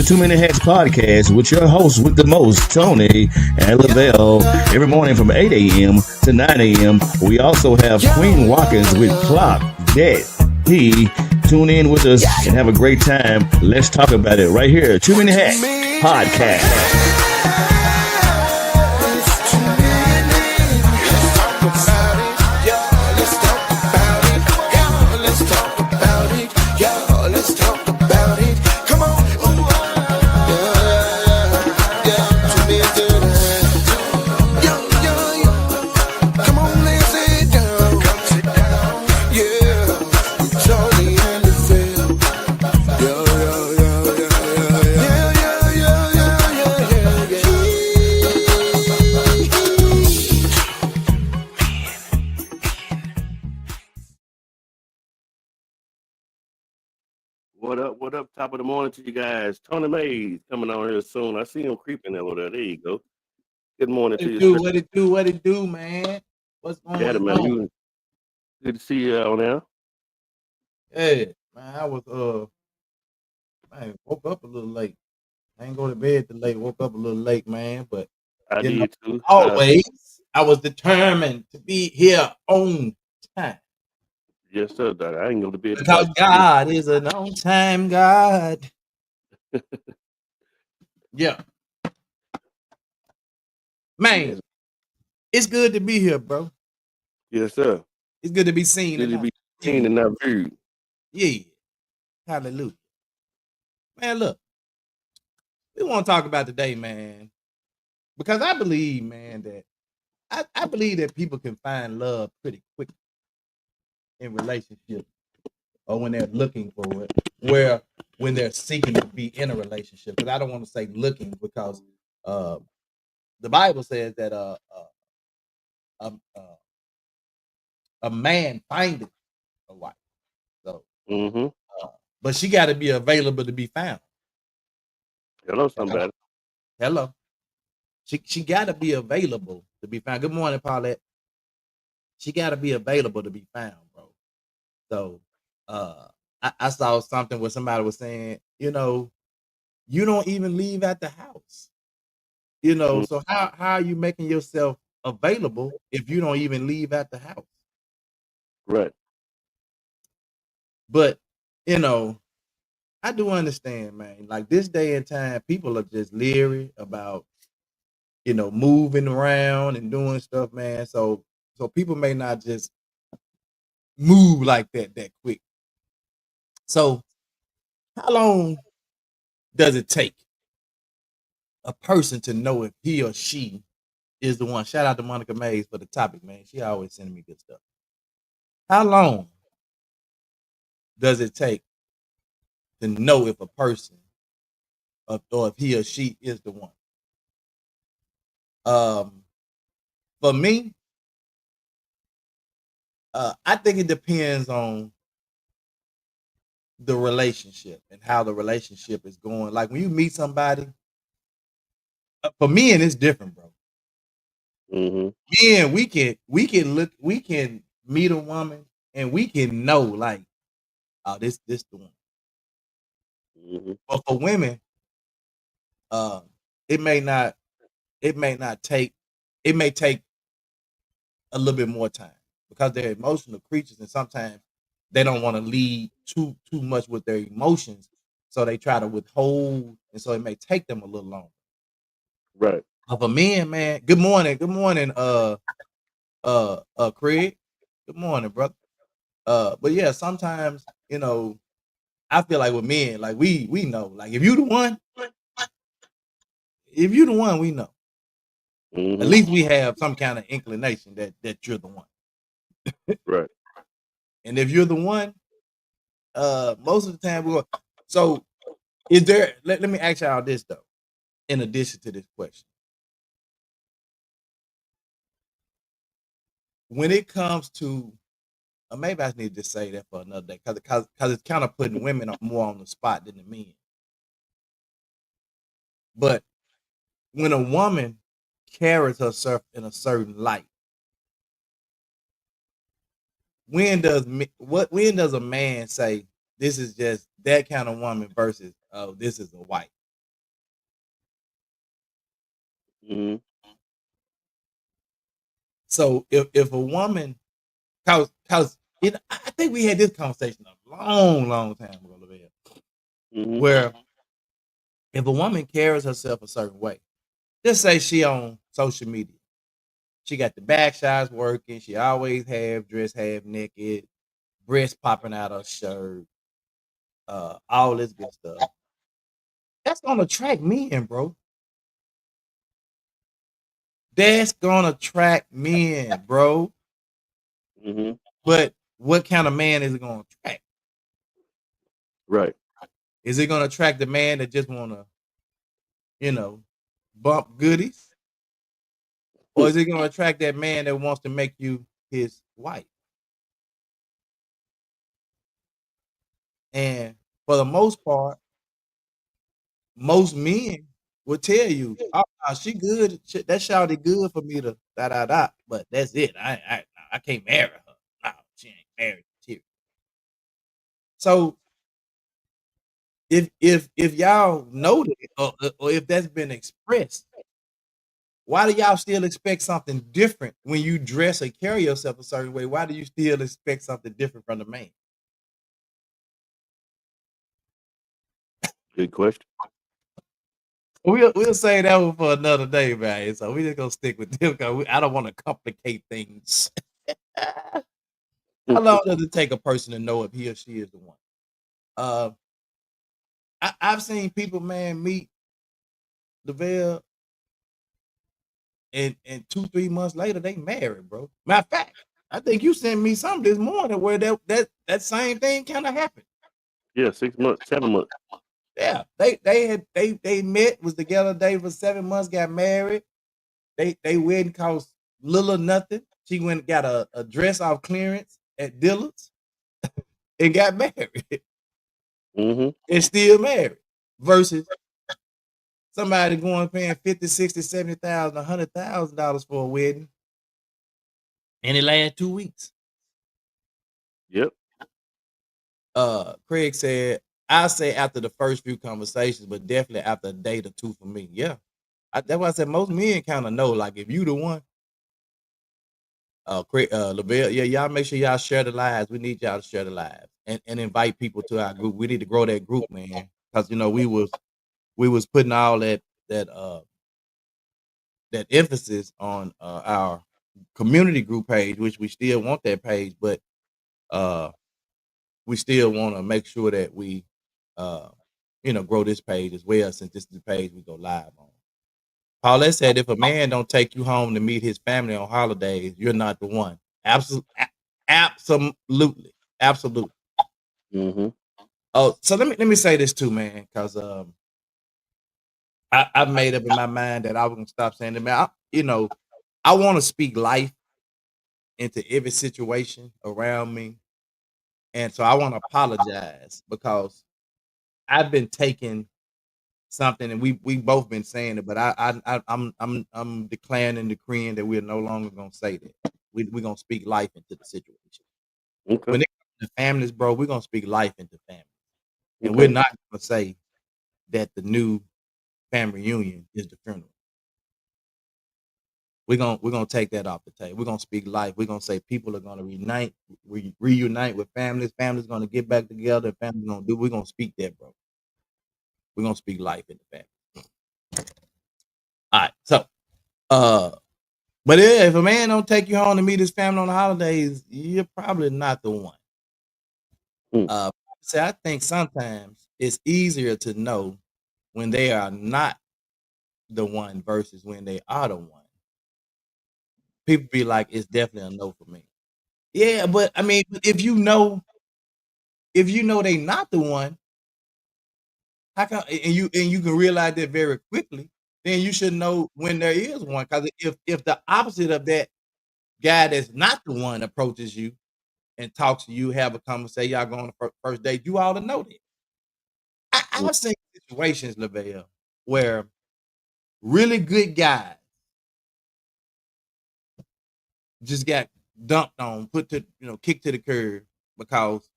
Too Many Hats podcast with your host with the most, Tony and Lavelle, every morning from 8 a.m. to 9 a.m. We also have Queen Watkins with Clock That He. Tune in with us and have a great time. Let's talk about it right here. Too Many Hats podcast. What up? Top of the morning to you guys. Tony Mays coming on here soon. I see him creeping over there. There you go. Good morning to you, sir. What it do, man? What's going Yeah, man. on? Good to see you on there. Hey, man, I was woke up a little late. I ain't go to bed too late. Woke up a little late, man. But I did too. always I was determined to be here on time. Yes, sir. I ain't go to bed because God is an on-time God. Yeah, man, Yes, it's good to be here, bro. yes, sir. It's good to be seen. Good to and be not seen and not viewed. Yeah, hallelujah, man. Look, we want to talk about today, man, because I believe, man, that I believe that people can find love pretty quick in relationships or when they're looking for it, where when they're seeking to be in a relationship. Because I don't want to say looking because the Bible says that a man findeth a wife. So, but she got to be available to be found. Hello, somebody. Hello. She got to be available to be found. Good morning, Paulette. She got to be available to be found, bro. So, I saw something where somebody was saying, you don't even leave at the house. So how are you making yourself available if you don't even leave at the house? Right. But I do understand, man. Like this day and time, people are just leery about moving around and doing stuff, man. So people may not just move like that quick. So how long does it take a person to know if he or she is the one? Shout out to Monica Mays for the topic, man. She always sending me good stuff. How long does it take to know if a person or if he or she is the one? For me, I think it depends on the relationship and how the relationship is going. Like when you meet somebody, for men, it's different, bro. Men, we can meet a woman and we can know, like, oh, this the one. But for women, it may take a little bit more time because they're emotional creatures, and sometimes they don't want to lead too much with their emotions, so they try to withhold, and so it may take them a little longer. Right. But for men, man, good morning, Craig, good morning, brother. But yeah, sometimes I feel like with men, like we know, like if you the one, we know. At least we have some kind of inclination that you're the one. Right. And if you're the one, most of the time we go. So is there, let me ask y'all this though, in addition to this question. When it comes to maybe I need to say that for another day because it's kind of putting women more on the spot than the men. But when a woman carries herself in a certain light, when does a man say this is just that kind of woman versus this is a wife? Mhm. So if a woman, cause I think we had this conversation a long time ago, Lavelle, Mhm. where if a woman carries herself a certain way, just say she on social media, she got the back shots working, she always have dressed half naked, breasts popping out her shirt, all this good stuff. That's gonna attract men, bro. That's gonna attract men, bro. Mhm. But what kind of man is it gonna attract? Right. Is it gonna attract the man that just wanna, you know, bump goodies? Or is it gonna attract that man that wants to make you his wife? And for the most part, most men will tell you, "Oh, nah, she good. That shawty good for me to da da da." But that's it. I can't marry her. No, she ain't married. Period. So if y'all know that, or if that's been expressed, why do y'all still expect something different when you dress or carry yourself a certain way? Why do you still expect something different from the man? Good question. We'll say that one for another day, man. So we just gonna stick with them because I don't want to complicate things. How long does it take a person to know if he or she is the one? Uh, I've seen people, man, meet the veil, and 2-3 months later they married, bro. Matter of fact, I think you sent me something this morning where that same thing kind of happened. Yeah, 6 months, 7 months. Yeah, they met, was together, they for 7 months, got married. They wedding cost little or nothing. She went and got a dress off clearance at Dillard's and got married Mhm. and still married. Versus somebody going paying 50, 60, 70,000, $100,000 for a wedding and it lasts 2 weeks. Yep. Craig said, I say after the first few conversations, but definitely after a date or two for me. Yeah. That's why I said most men kind of know, like if you the one, Craig, Lavelle, yeah, y'all make sure y'all share the lives. We need y'all to share the lives and invite people to our group. We need to grow that group, man. Cause we was putting all that emphasis on our community group page, which we still want that page, but uh we still want to make sure that we uh grow this page as well, since this is the page we go live on. Paulette said, if a man don't take you home to meet his family on holidays, you're not the one. Absolutely. Absolutely. Mhm. Oh, so let me say this too, man, because I've made up in my mind that I was gonna stop saying it, man. I want to speak life into every situation around me. And so I want to apologize because I've been taking something, and we both been saying it, but I'm declaring and decreeing that we're no longer gonna say that. We're gonna speak life into the situation. Okay. When it comes to families, bro, we're gonna speak life into families. And we're Okay. not gonna say that the new family reunion is the funeral. We're gonna take that off the table. We're gonna speak life. We're gonna say people are gonna reunite with families. Families gonna get back together. Families gonna do. We're gonna speak that, bro. We're gonna speak life in the family. All right. So, uh, but yeah, if a man don't take you home to meet his family on the holidays, you're probably not the one. Mm. See, I think sometimes it's easier to know when they are not the one versus when they are the one. People be like, it's definitely a no for me. Yeah, but I mean, if you know they not the one, how come, and you can realize that very quickly, then you should know when there is one. Because if the opposite of that guy that's not the one approaches you and talks to you, have a conversation, y'all go on the first date, you ought to know that. Mm. I've seen situations, Lavelle, where really good guys just got dumped on, put to kicked to the curb because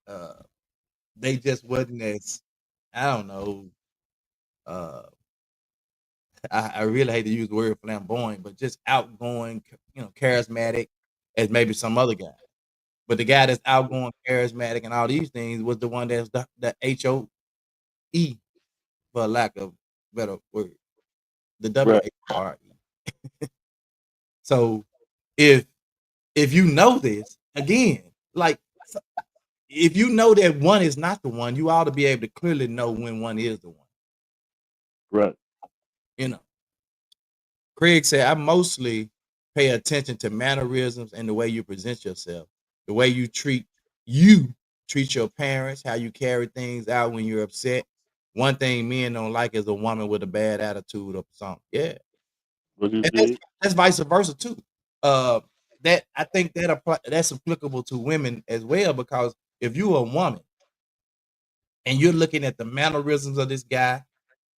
uh they just wasn't as, I don't know, uh I really hate to use the word flamboyant, but just outgoing, charismatic as maybe some other guy. But the guy that's outgoing, charismatic, and all these things was the one that's the HOE, for lack of better word, the Right. WHRE. So if you know this, again, like if you know that one is not the one, you ought to be able to clearly know when one is the one. Right. You know, Craig said, I mostly pay attention to mannerisms and the way you present yourself, the way you treat your parents, how you carry things out when you're upset. One thing men don't like is a woman with a bad attitude or something. Yeah. What you And said? that's vice versa too. Uh, that I think that's applicable to women as well, because if you're a woman and you're looking at the mannerisms of this guy,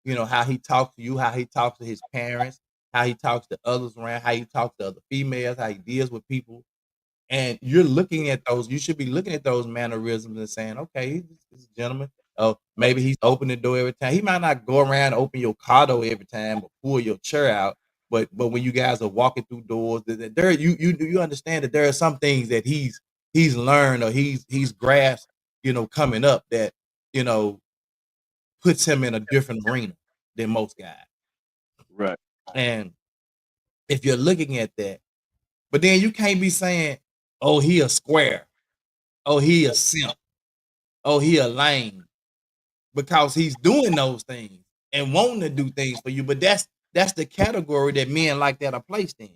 how he talks to you, how he talks to his parents, how he talks to others around, how he talks to other females, how he deals with people, and you're looking at those, you should be looking at those mannerisms and saying, okay, he's a gentleman. Oh, maybe he's open the door every time. He might not go around and open your car door every time or pull your chair out, but when you guys are walking through doors, there you understand that there are some things that he's learned or he's grasped, coming up that you know puts him in a different arena than most guys. Right. And if you're looking at that, but then you can't be saying, oh, he a square. Oh, he a simp. Oh, he a lame. Because he's doing those things and wanting to do things for you. But that's the category that men like that are placed in.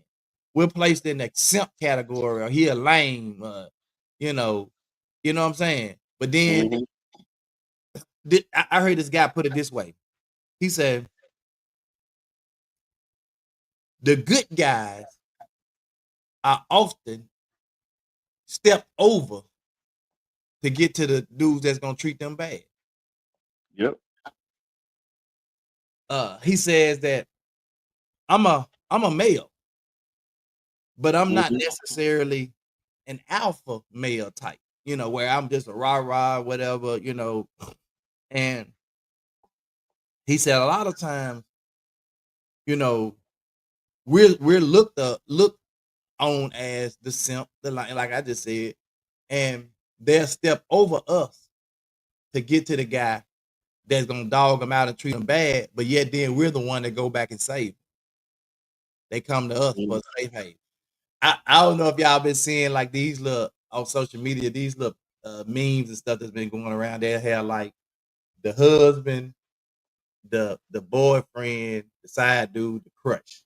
We're placed in the simp category, or he a lame, you know what I'm saying? But then I heard this guy put it this way. He said, the good guys are often stepped over to get to the dudes that's gonna treat them bad. Yep. He says that I'm a male, but I'm not necessarily an alpha male type, where I'm just a rah-rah, whatever, and he said a lot of times, we're looked on as the simp, like I just said, and they'll step over us to get to the guy that's gonna dog them out and treat them bad, but yet then we're the one that go back and save them. They come to us for a safe haven. I don't know if y'all been seeing like these little on social media, these little memes and stuff that's been going around. They have like the husband, the boyfriend, the side dude, the crush,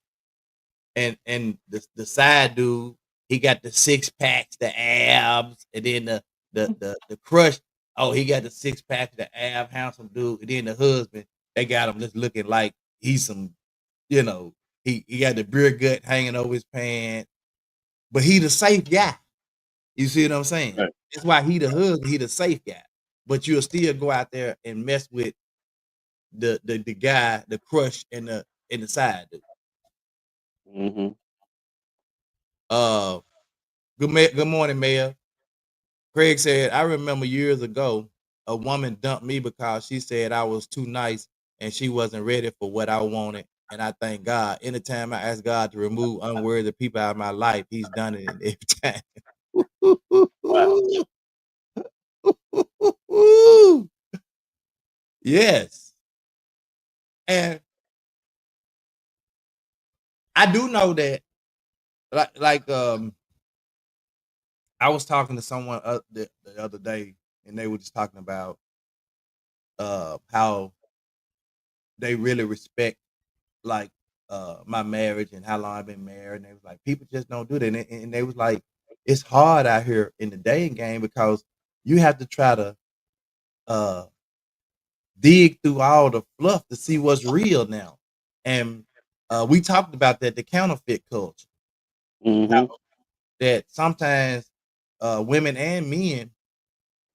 and the side dude, he got the 6-packs, the abs, and then the crush. Oh, he got the 6-pack, the ab, handsome dude, and then the husband, they got him just looking like he's some, he got the beer gut hanging over his pants, but he the safe guy. You see what I'm saying? Right. That's why he the husband, he the safe guy. But you'll still go out there and mess with the guy, the crush, and the side dude. Good morning, Mayor. Craig said, I remember years ago, a woman dumped me because she said I was too nice and she wasn't ready for what I wanted. And I thank God. Anytime I ask God to remove unworthy people out of my life, he's done it every time. Yes. And I do know that, I was talking to someone the other day, and they were just talking about how they really respect like my marriage and how long I've been married. And they was like, people just don't do that. And they was like, it's hard out here in the dating game because you have to try to dig through all the fluff to see what's real now. And we talked about that, the counterfeit culture. That sometimes women and men,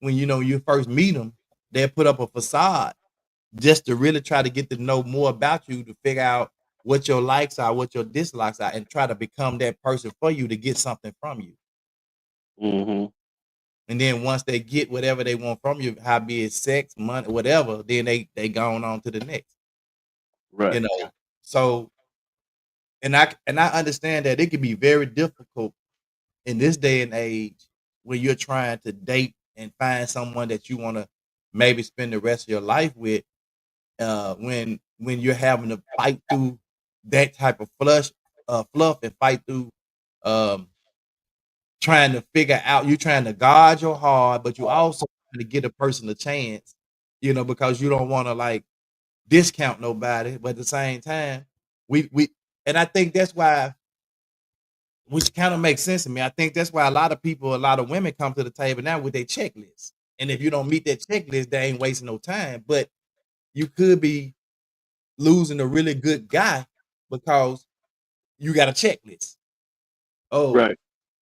when you first meet them, they'll put up a facade just to really try to get to know more about you, to figure out what your likes are, what your dislikes are, and try to become that person for you to get something from you. And then once they get whatever they want from you, how be it sex, money, whatever, then they going on to the next. Right. So, and I understand that it can be very difficult in this day and age when you're trying to date and find someone that you want to maybe spend the rest of your life with. When you're having to fight through that type of fluff and fight through um trying to figure out, you're trying to guard your heart, but you also trying to get a person a chance, because you don't want to like discount nobody, but at the same time, we and I think that's why, which kind of makes sense to me. I think that's why a lot of women come to the table now with their checklist. And if you don't meet that checklist, they ain't wasting no time. But you could be losing a really good guy because you got a checklist. Oh, Right.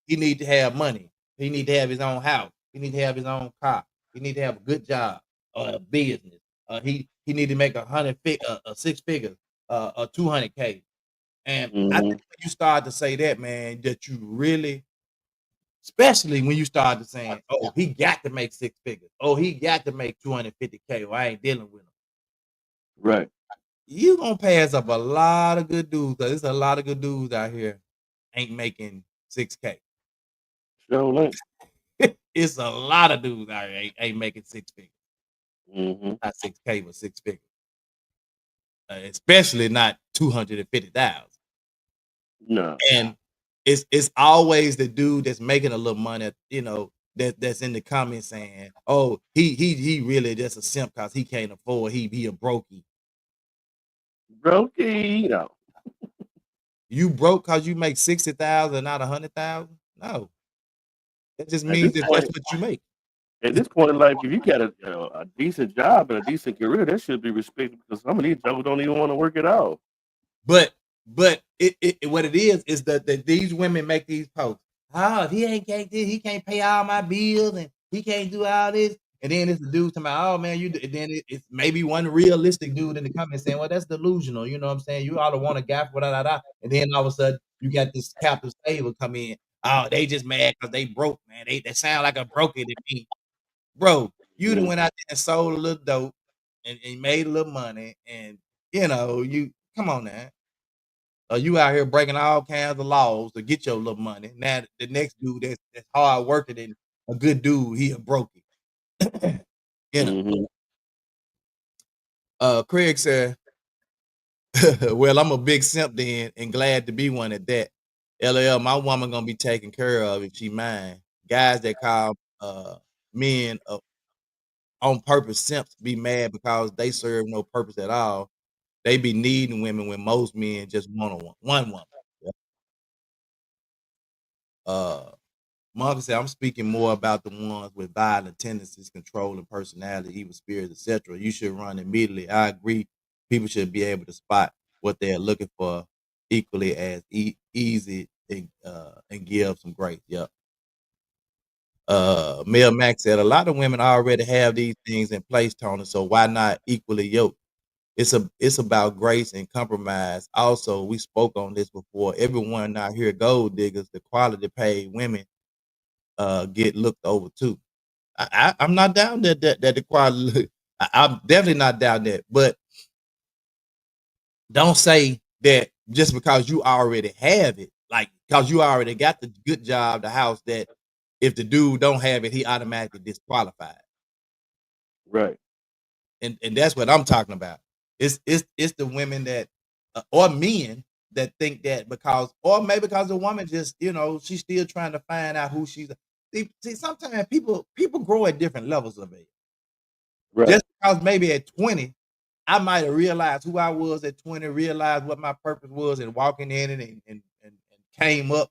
he need to have money. He need to have his own house. He need to have his own car. He need to have a good job or a business. He need to make 6 figures, 200K. And I think hmm when you start to say that, man, that you really, especially when you start to saying, "Oh, he got to make 6 figures. Oh, he got to make 250K, or I ain't dealing with him." Right. You gonna pass up a lot of good dudes. 'Cause there's a lot of good dudes out here ain't making 6K. Sure ain't. It's a lot of dudes out here ain't making 6 figures. hmm Not 6K, but 6 figures. Especially not 250,000. No. And it's always the dude that's making a little money, that's in the comments saying, "Oh, he really just a simp because he can't afford. He be a brokey." Brokey. No. You broke because you make 60,000, not 100,000? No, that just At means this that point, that's what you make. in life, if you got a decent job and a decent career, that should be respected because some of these jokers don't even want to work it out. But what it is that these women make these posts. Oh, if he ain't can't this, he can't pay all my bills and he can't do all this. And then it's the dude talking about, oh man, and then it's maybe one realistic dude in the comments saying, well, that's delusional. You know what I'm saying? You ought to want a gap, da da da. And then all of a sudden you got this captive stable come in. Oh, they just mad because they broke, man. They sound like a broker to me. Bro, you done Mm. went out there and sold a little dope and made a little money. And you come on now. You out here breaking all kinds of laws to get your little money. Now the next dude that's hard working and a good dude, he a brokey. you know. hmm Craig said, well, I'm a big simp then and glad to be one at that. LL, my woman gonna be taken care of if she mine. Guys that call men on purpose simps be mad because they serve no purpose at all. They be needing women when most men just want one woman. Yep. Marcus said, I'm speaking more about the ones with violent tendencies, controlling personality, evil spirits, etc. You should run immediately. I agree. People should be able to spot what they're looking for equally as easy and give some grace. Yep. Mel Max said, a lot of women already have these things in place, Tony. So why not equally yoked? It's about grace and compromise. Also, we spoke on this before. Everyone out here gold diggers, the quality paid women get looked over too. I'm not down that the quality. I'm definitely not down that. But don't say that just because you already have it, like because you already got the good job, the house, that if the dude don't have it, he automatically disqualified. Right. And that's what I'm talking about. It's the women that or men that think that because, or maybe because the woman just she's still trying to find out who she's. See, sometimes people grow at different levels of age. Right. Just because maybe at 20, I might have realized who I was at 20, realized what my purpose was, and walking in it and came up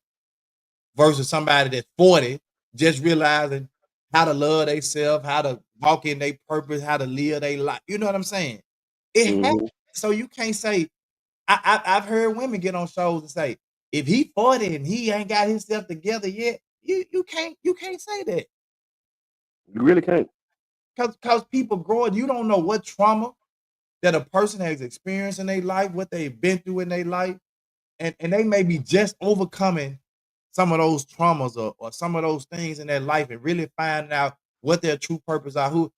versus somebody that's 40 just realizing how to love themselves, how to walk in their purpose, how to live their life. You know what I'm saying? It happens. hmm So you can't say. I've heard women get on shows and say, if he 40 and he ain't got himself together yet, you can't say that You really can't. because people grow. You don't know what trauma that a person has experienced in their life, what they've been through in their life, and they may be just overcoming some of those traumas or some of those things in their life and really finding out what their true purpose are. Who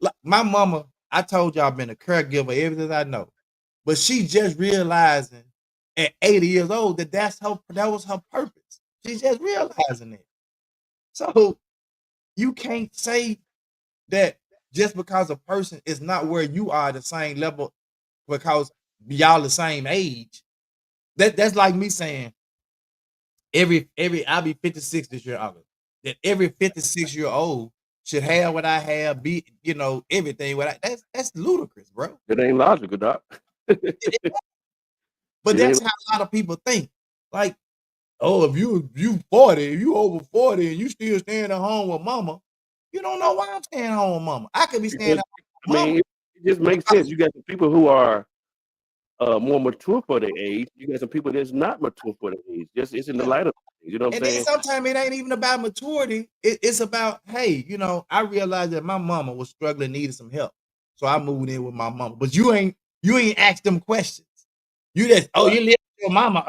like my mama, I told y'all, been a caregiver ever since I know. but she just realizing at 80 years old that that was her purpose. She's just realizing it. So you can't say that just because a person is not where you are the same level because y'all the same age. That's like me saying every I'll be 56 this year, August. That every 56-year-old should have what I have, be everything. That's ludicrous, bro. It ain't logical, Doc. But It that's ain't. how a lot of people think. Like, oh, if you 40, if you over 40 and you still staying at home with mama, you don't know why I'm staying home with mama. I could be staying Because, at I home with mama. mean, it just makes sense. You got some people who are more mature for their age. You got some people that's not mature for their age. Just it's in the Yeah. light of things. You know what I'm And then saying? sometimes it ain't even about maturity. It's about, hey, I realized that my mama was struggling, needed some help. So I moved in with my mama. But you ain't asked them questions. You just, oh, you live with your mama.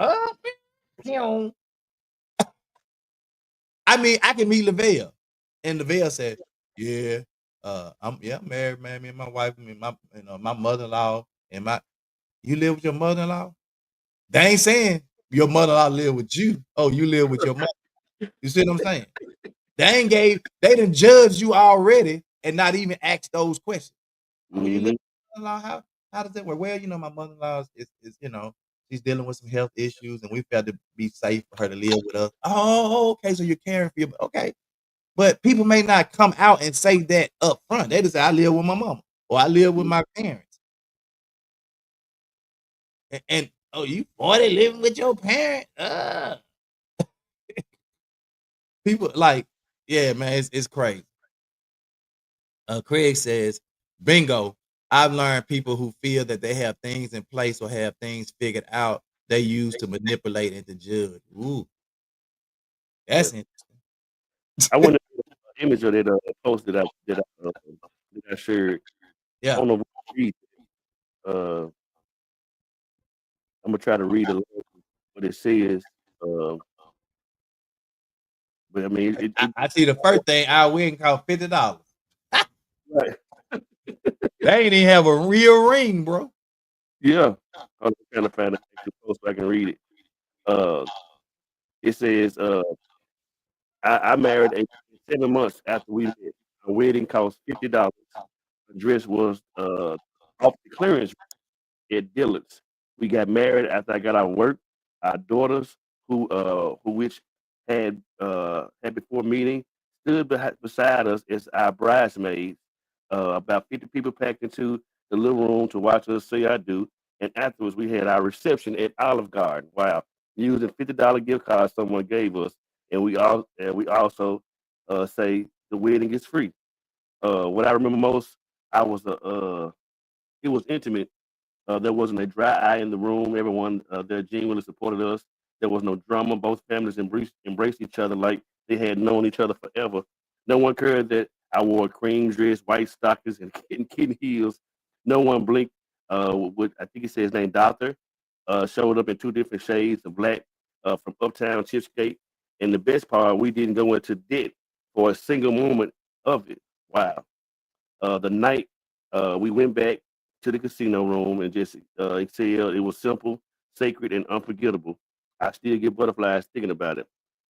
I mean, I can meet Lavelle. And Lavelle said, yeah, I'm married, man. Me and my wife, my mother-in-law, and you live with your mother-in-law? They ain't saying your mother-in-law live with you. Oh, you live with your mother. You see what I'm saying? They didn't judge you already and not even ask those questions. Oh, you live with your mother-in-law? How does that work? Well, my mother-in-law is she's dealing with some health issues and we felt to be safe for her to live with us. Oh, okay. So you're caring for your okay. But people may not come out and say that up front. They just say, I live with my mama or I live with my parents. And oh, you 40 living with your parent? People like, yeah, man, it's crazy. Craig says, bingo. I've learned people who feel that they have things in place or have things figured out they use to manipulate and to judge. Ooh, that's interesting. I want to image of that post that I shared. I Yeah. don't know what to read. I'm gonna try to read along what it says. But I mean, I see the first thing I win cost $50. right. They ain't even have a real ring, bro. Yeah, I'm trying to find the actual post so I can read it. It says, I married 7 months after we met. Our wedding cost $50. The dress was off the clearance at Dillard's. We got married after I got out of work. Our daughters, who which had before meeting, stood beside us as our bridesmaids. About 50 people packed into the little room to watch us say I do. And afterwards, we had our reception at Olive Garden. Wow, using $50 gift cards someone gave us, and we also say the wedding is free. What I remember most, I was it was intimate. There wasn't a dry eye in the room. Everyone there genuinely supported us. There was no drama. Both families embraced each other like they had known each other forever. No one cared that I wore a cream dress, white stockings, and kitten heels. No one blinked. I think he said his name, Doctor, showed up in two different shades of black from Uptown Cheapskate. And the best part, we didn't go into debt for a single moment of it. Wow. The night we went back to the casino room and just exhaled. It was simple, sacred, and unforgettable. I still get butterflies thinking about it.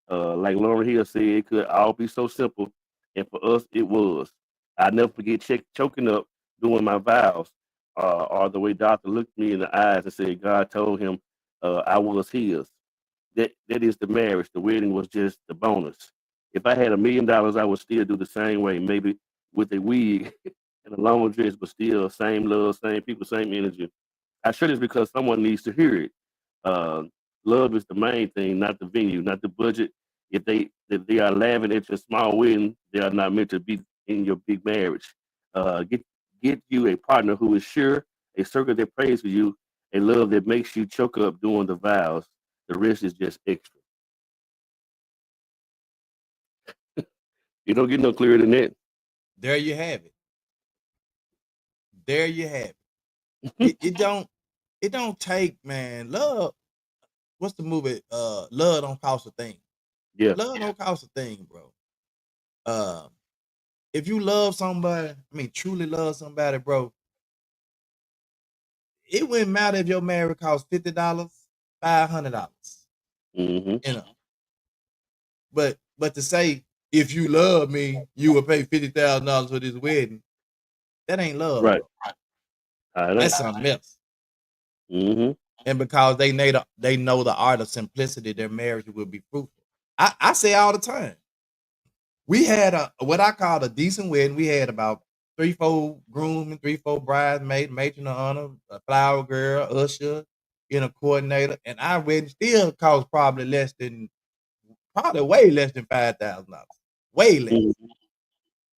Like Lauren Hill said, it could all be so simple, and for us, it was. I never forget choking up doing my vows, or the way Doctor looked me in the eyes and said, God told him I was his. That is the marriage. The wedding was just the bonus. If I had $1 million, I would still do the same way, maybe with a wig and a long dress, but still same love, same people, same energy. I share this because someone needs to hear it. Uh, Love is the main thing, not the venue, not the budget. If they are laughing at your small wedding, they are not meant to be in your big marriage. Get you a partner who is sure, a circle that prays for you, a love that makes you choke up doing the vows. The rest is just extra. You don't get no clearer than that. There you have it. There you have it. It don't take, man. Love. What's the movie? Love don't cost a thing. Yeah, Love don't cost a thing, bro. If you love somebody, I mean truly love somebody, bro, it wouldn't matter if your marriage cost $50, $500. Mm-hmm. You know. But to say if you love me, you will pay $50,000 for this wedding. That ain't love, Right. bro. I know. That's something else. Mm-hmm. And because they know the art of simplicity, their marriage will be fruitful. I say all the time. We had what I call a decent wedding. We had about 3-4 groom and 3-4 bridesmaids, matron of honor, a flower girl, usher, a coordinator, and our wedding still cost probably way less than $5,000. Way less. Mm-hmm.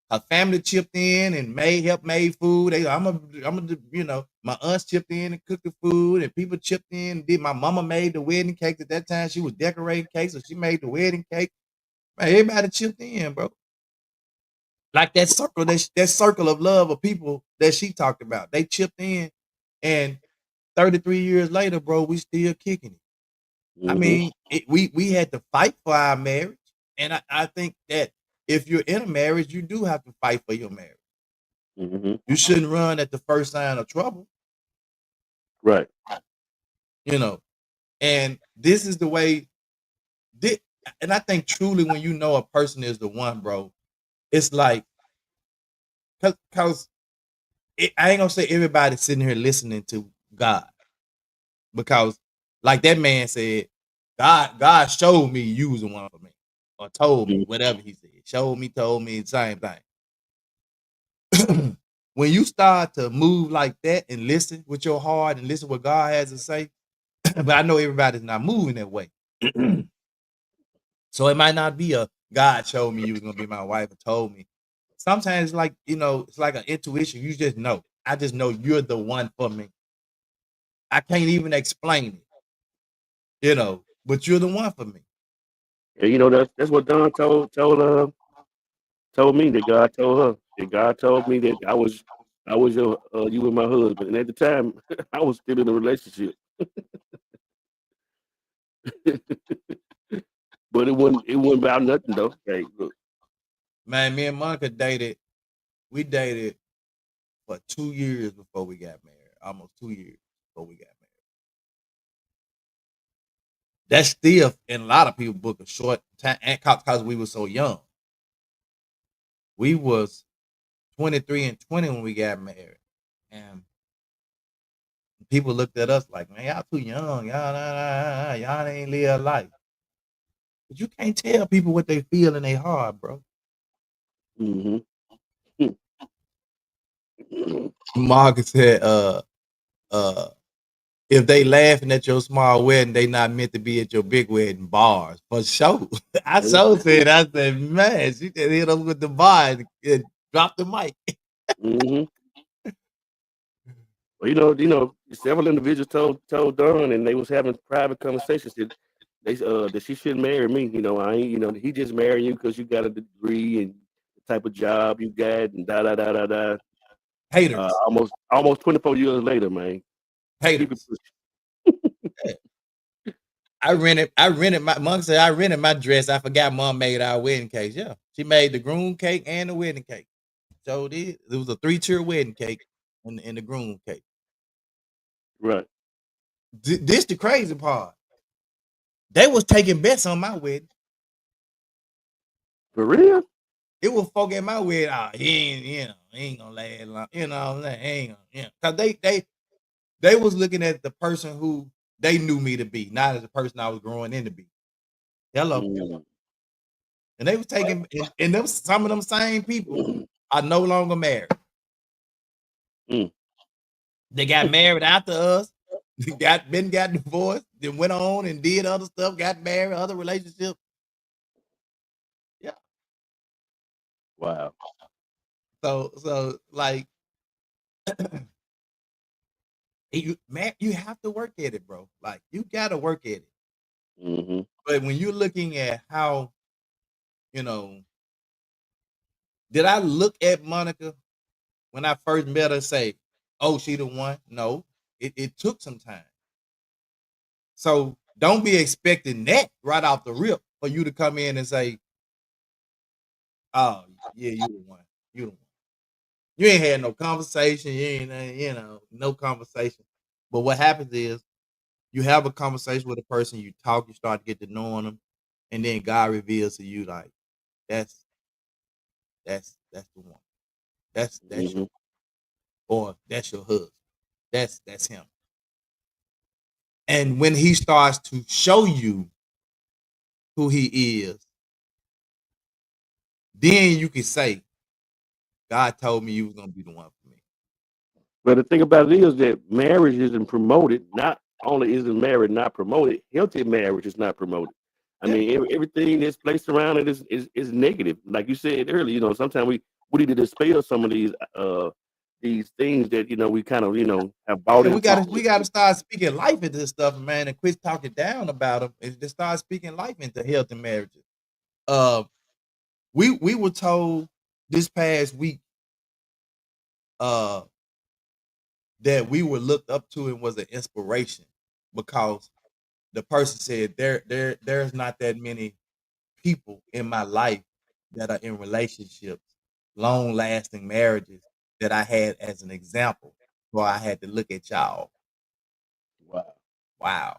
Her family chipped in and helped made food. My aunts chipped in and cooked the food, and people chipped in. My mama made the wedding cake at that time. She was decorating cake, so she made the wedding cake. Man, everybody chipped in, bro. Like that circle of love of people that she talked about. They chipped in, and 33 years later, bro, we still kicking it. I Mm-hmm. mean, we had to fight for our marriage, and I think that if you're in a marriage, you do have to fight for your marriage. Mm-hmm. You shouldn't run at the first sign of trouble, Right. And this is the way. And I think truly, when you know a person is the one, bro, it's like, cause I ain't gonna say everybody's sitting here listening to God, because like that man said, God showed me you was the one for me, or told me whatever he said, showed me, told me the same thing. When you start to move like that and listen with your heart and listen what God has to say, but I know everybody's not moving that way. So it might not be a God showed me you was gonna be my wife or told me. Sometimes like, it's like an intuition. You just know. I just know you're the one for me. I can't even explain it, but you're the one for me. Yeah, that's what Don told me, that God told her. That God told me that I was your you were my husband. And at the time I was still in a relationship. But it wasn't about nothing though. Hey, look. Man, me and Monica we dated for 2 years before we got married. Almost 2 years before we got married. That's still in a lot of people book a short time, and because we were so young. We was 23 and 20 when we got married. And people looked at us like, man, y'all too young. Y'all ain't live life. But you can't tell people what they feel in their heart, bro. Mm-hmm. Marcus said, if they laughing at your small wedding, they not meant to be at your big wedding. Bars. For sure. I said, man, she just hit us with the bar and dropped the mic. Mm-hmm. Well, several individuals told Don, and they was having private conversations that she shouldn't marry me. I ain't. He just married you because you got a degree and the type of job you got, and da da da da da. Haters. Almost 24 years later, man. Haters. I rented my mom said I rented my dress. I forgot mom made our wedding cake. Yeah. She made the groom cake and the wedding cake. So it was a 3-tier wedding cake and the groom cake. Right. This the crazy part. They was taking bets on my wedding. For real? It was folk at my wedding. Oh, he ain't gonna last long. You know what I'm saying? He ain't gonna, Cause they was looking at the person who they knew me to be, not as the person I was growing in to be. Hello. Mm. And they was taking, and some of them same people are no longer married. Mm. They got married after us, got divorced, then went on and did other stuff, got married, other relationships. Yeah. Wow. So like, you have to work at it, bro. Like you gotta work at it. Mm-hmm. But when you're looking at how, did I look at Monica when I first met her say, oh, she the one? No, it took some time. So don't be expecting that right off the rip for you to come in and say, oh, yeah, you the one. You the one. You ain't had no conversation. You ain't, no conversation. But what happens is you have a conversation with a person, you talk, you start to get to knowing them, and then God reveals to you like that's the one. That's Mm-hmm. your or that's your husband. That's him. And when he starts to show you who he is, then you can say, God told me you was gonna be the one for me. But the thing about it is that marriage isn't promoted. Not only isn't marriage not promoted, healthy marriage is not promoted. I Yeah. mean, everything that's placed around it is negative. Like you said earlier, sometimes we need to dispel some of these things that we kind of have bought Yeah, into. we gotta start speaking life into this stuff, man, and quit talking down about them. And just start speaking life into healthy marriages. We were told this past week that we were looked up to and was an inspiration because the person said there's not that many people in my life that are in relationships, long lasting marriages that I had as an example. So I had to look at y'all. Wow. Wow.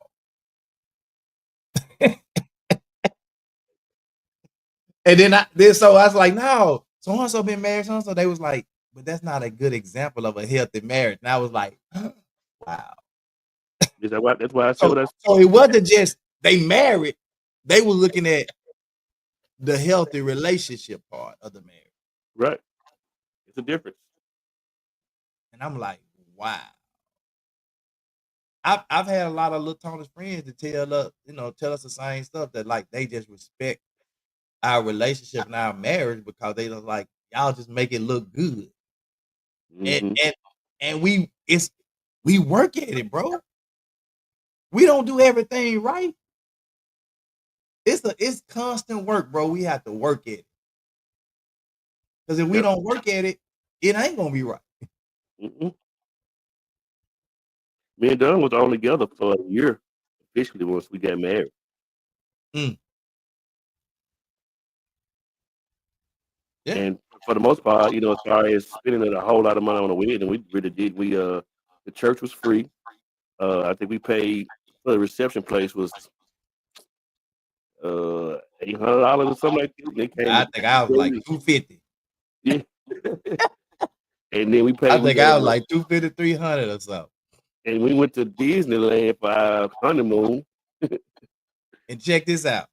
And then so I was like, no, so and so been married, so and so. They was like, but that's not a good example of a healthy marriage. And I was like, wow. That's why I said what I said. So it wasn't just they married, they were looking at the healthy relationship part of the marriage. Right. It's a difference. And I'm like, wow. I've had a lot of little Tony's friends to tell us the same stuff that like they just respect our relationship and our marriage because they don't like y'all just make it look good. Mm-hmm. And we work at it, bro. We don't do everything right. It's constant work, bro. We have to work at it. Because if we Yep. don't work at it, it ain't gonna be right. Mm-hmm. Me and Don was only together for a year officially once we got married. Mm. Yeah. And for the most part, as far as spending a whole lot of money on a wedding, we really did. The church was free. I think we paid for the reception place was $800 or something like that. They came. I think I was like 250. Yeah. And then we paid. I think I was like 250, 300 or something. And we went to Disneyland for our honeymoon. And check this out.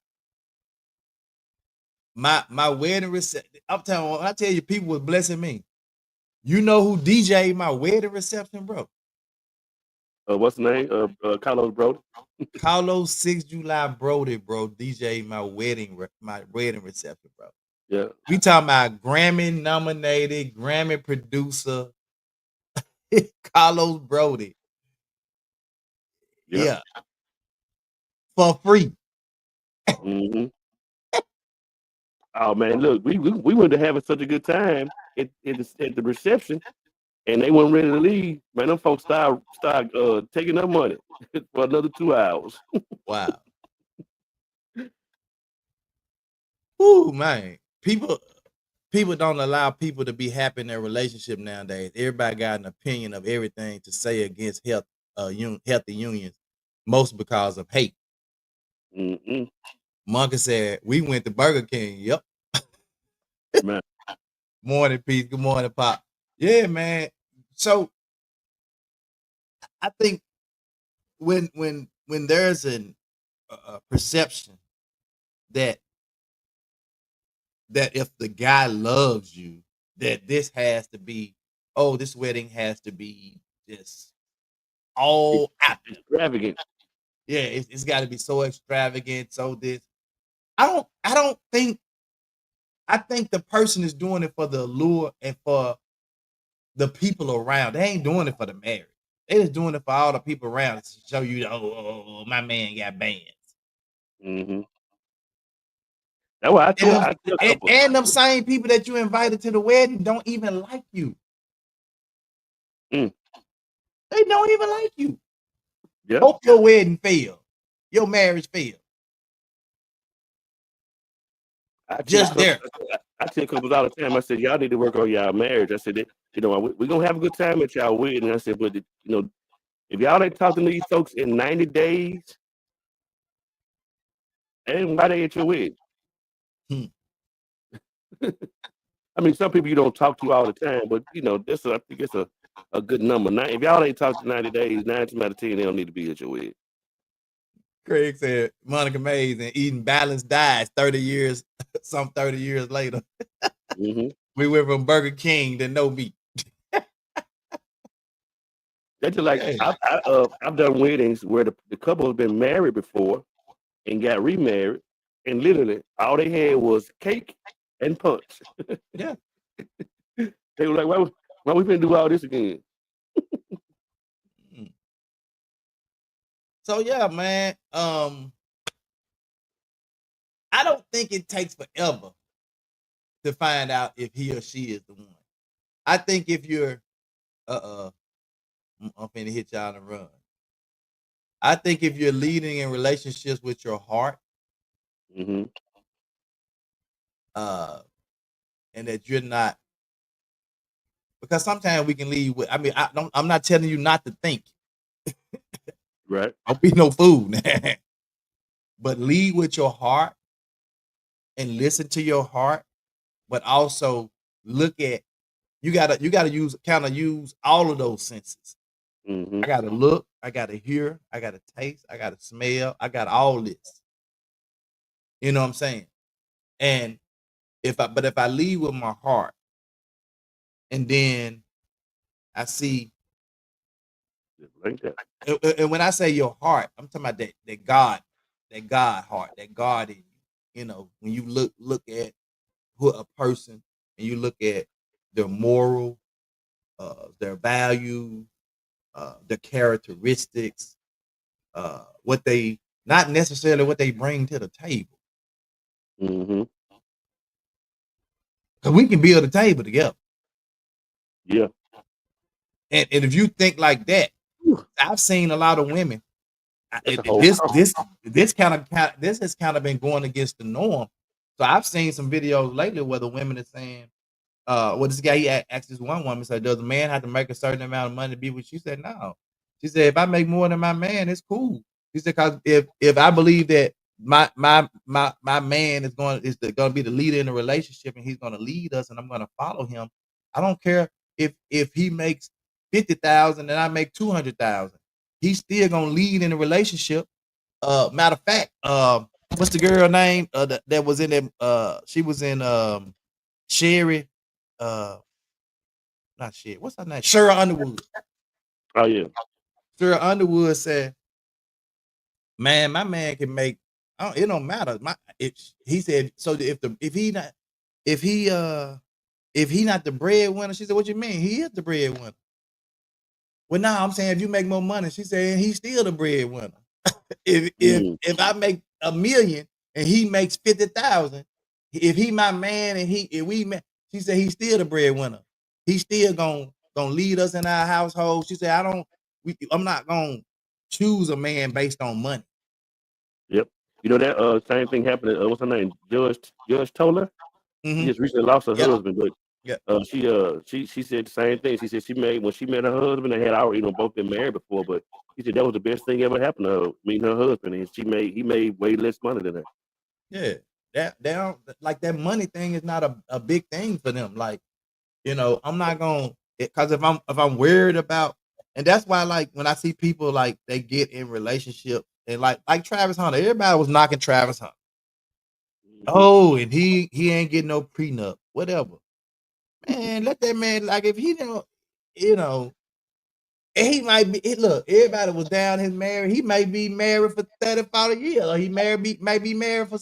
My wedding reception. I'm telling when I tell you, people was blessing me. You know who DJ'd my wedding reception, bro? What's the name? Carlos Brody. Carlos 6 July Brody, bro. DJ'd my wedding reception, bro. Yeah. We talking about Grammy nominated, Grammy producer, Carlos Brody. Yeah. For free. Mm-hmm. Oh man, look, we went to having such a good time at the reception, and they weren't ready to leave. Man, them folks start taking their money for another 2 hours. Wow. Ooh, man. People don't allow people to be happy in their relationship nowadays. Everybody got an opinion of everything to say against healthy unions, most because of hate. Mm-mm. Monkey said, we went to Burger King. Yep. Man. Morning, peace. Good morning, Pop. Yeah, man. So I think when there's a perception that if the guy loves you, that this has to be, this wedding has to be just all out there. Extravagant. Yeah, it's got to be so extravagant. So this, I don't think. I think the person is doing it for the allure and for the people around. They ain't doing it for the marriage. They just doing it for all the people around to show you, my man got bands. Mm-hmm. That's why I tell people. And them same people that you invited to the wedding don't even like you. Mm. They don't even like you. Yep. Hope your wedding failed. Your marriage failed. I tell couples all the time. I said, y'all need to work on y'all marriage. I said, we're gonna have a good time at y'all wedding. I said, but If y'all ain't talking to these folks in 90 days, and why they at your wedding? Hmm. I mean, some people you don't talk to all the time, but I think it's a good number. Now, if y'all ain't talked to 90 days, 9 times out of 10, they don't need to be at your wedding. Craig said Monica Mays and eating balanced diets 30 years, 30 years later. Mm-hmm. We went from Burger King to no meat. That's just like I've done weddings where the couple has been married before and got remarried, and literally all they had was cake and punch. Yeah. They were like, why we finna do all this again? So yeah, man. I don't think it takes forever to find out if he or she is the one. I think if you're I'm finna hit y'all to run. I think if you're leading in relationships with your heart, Mm-hmm. and that you're not, because sometimes we can lead with. I mean, I'm not telling you not to think. Right. Don't be no fool, but lead with your heart and listen to your heart, but also look at you gotta use all of those senses. Mm-hmm. I gotta look, I gotta hear, I gotta taste, I gotta smell, I got all this. You know what I'm saying? And if I lead with my heart, and then I see, Like that. and when I say your heart, I'm talking about that God heart, that God in you. You know, when you look at who a person and you look at their moral, their value, their characteristics, what they not necessarily what they bring to the table. Mm-hmm. Because we can build a table together. Yeah. And if you think like that, Whew. I've seen a lot of women. That's a whole This has kind of been going against the norm. So I've seen some videos lately where the women are saying, well, this guy he asked this one woman, said, does a man have to make a certain amount of money to be with you? She said, no. She said, if I make more than my man, it's cool. She said, because if I believe that my man is going to be the leader in the relationship and he's going to lead us and I'm going to follow him, I don't care if he makes 50,000 and I make 200,000. He's still going to lead in the relationship. Matter of fact, what's the girl name that was in them? She was in Sherry, not Sherry. What's her name? Cheryl Underwood. Oh yeah. Cheryl Underwood said, "Man, my man can make. It don't matter. He said so. If he not the breadwinner, she said, what you mean? He is the breadwinner. Well, no, I'm saying if you make more money, she said he's still the breadwinner. If I make $1 million and he makes 50,000, if he my man and she said he's still the breadwinner. He's still gonna lead us in our household. She said I'm not gonna choose a man based on money. Yep. You know that same thing happened. What's her name? Judge Toller. Mm-hmm. She just recently lost her Yep. husband, but she said the same thing. She said when she met her husband, they had already both been married before, but she said that was the best thing ever happened to her, meeting her husband, and he made way less money than her. Yeah, that like that money thing is not a big thing for them. Like, I'm not gonna, because if I'm worried about, and that's why like when I see people like they get in relationship and like Travis Hunter, everybody was knocking Travis Hunter. Oh, and he ain't getting no prenup, whatever. Man, let that man, like if he don't, and he might be. Look, everybody was down his marriage. He may be married for 35 years, or he might be married for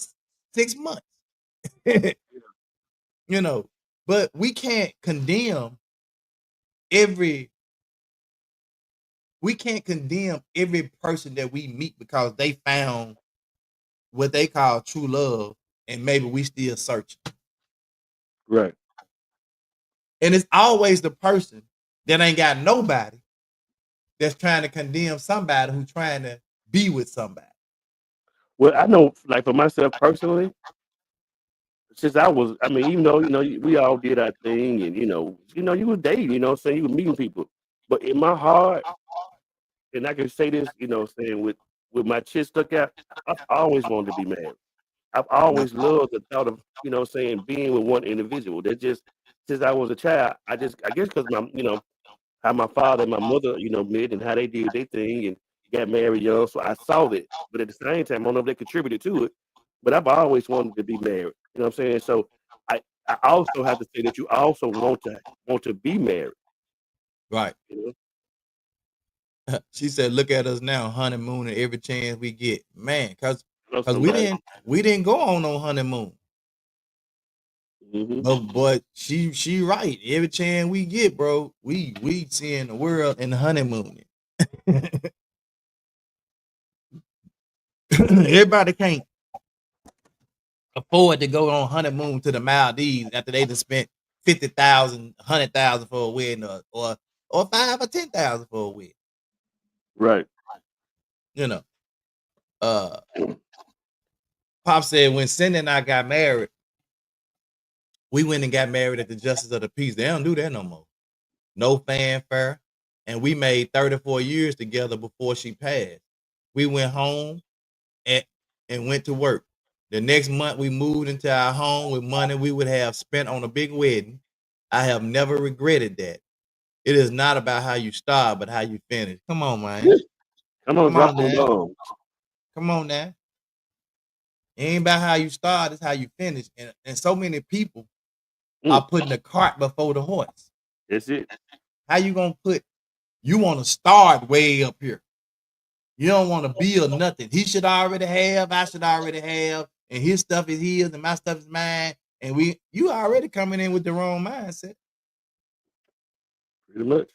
6 months. But we can't condemn every person that we meet because they found what they call true love, and maybe we still searching. Right. And it's always the person that ain't got nobody that's trying to condemn somebody who's trying to be with somebody. Well, I know, like for myself personally, since even though we all did our thing, and you were dating, saying you were meeting people, but in my heart, and I can say this, saying with my chest stuck out, I've always wanted to be married. I've always loved the thought of, saying being with one individual. That just since I was a child, I guess because how my father and my mother, met and how they did their thing and got married young. So I saw that. But at the same time, I don't know if they contributed to it, but I've always wanted to be married. You know what I'm saying? So I also have to say that you also want to be married. Right. You She said, "Look at us now, honeymooning every chance we get, man." Because know, we somebody. didn't go on no honeymoon. hmm But she right. Every chance we get, bro, we seeing the world and honeymooning. Everybody can't afford to go on honeymoon to the Maldives after they just spent 50,000, 100,000 for a wedding, or 5 or 10,000 for a wedding. Right. You know, Pop said when Cindy and I got married, we went and got married at the Justice of the Peace. They don't do that no more. No fanfare. And we made 34 years together before she passed. We went home and went to work. The next month, we moved into our home with money we would have spent on a big wedding. I have never regretted that. It is not about how you start, but how you finish. Come on, man. Come on, drop them man. bombs. Come on now. It ain't about how you start, it's how you finish. And so many people are putting the cart before the horse. That's it. How you gonna you want to start way up here. You don't want to build nothing. He should already have, I should already have, and his stuff is his and my stuff is mine. And you already coming in with the wrong mindset. Pretty much.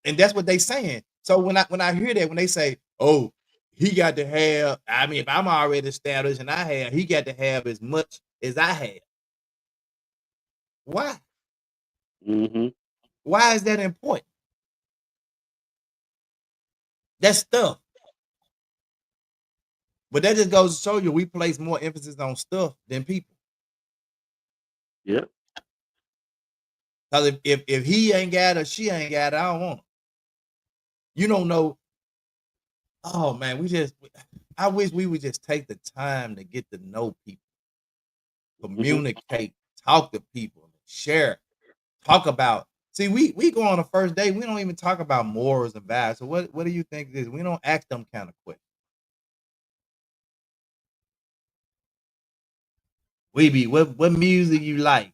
And that's what they saying. So when I hear that, when they say, "Oh, he got to have," I mean, if I'm already established and he got to have as much as I have. Why? Why is that important? That's stuff. But that just goes to show you we place more emphasis on stuff than people. Yeah. Because if he ain't got it or she ain't got it, I don't want it. You don't know. Oh man, I wish we would just take the time to get to know people, communicate, talk to people, share, talk about. See, we go on a first date, we don't even talk about morals and values. So what do you think it is? We don't ask them kind of questions. We be what music you like?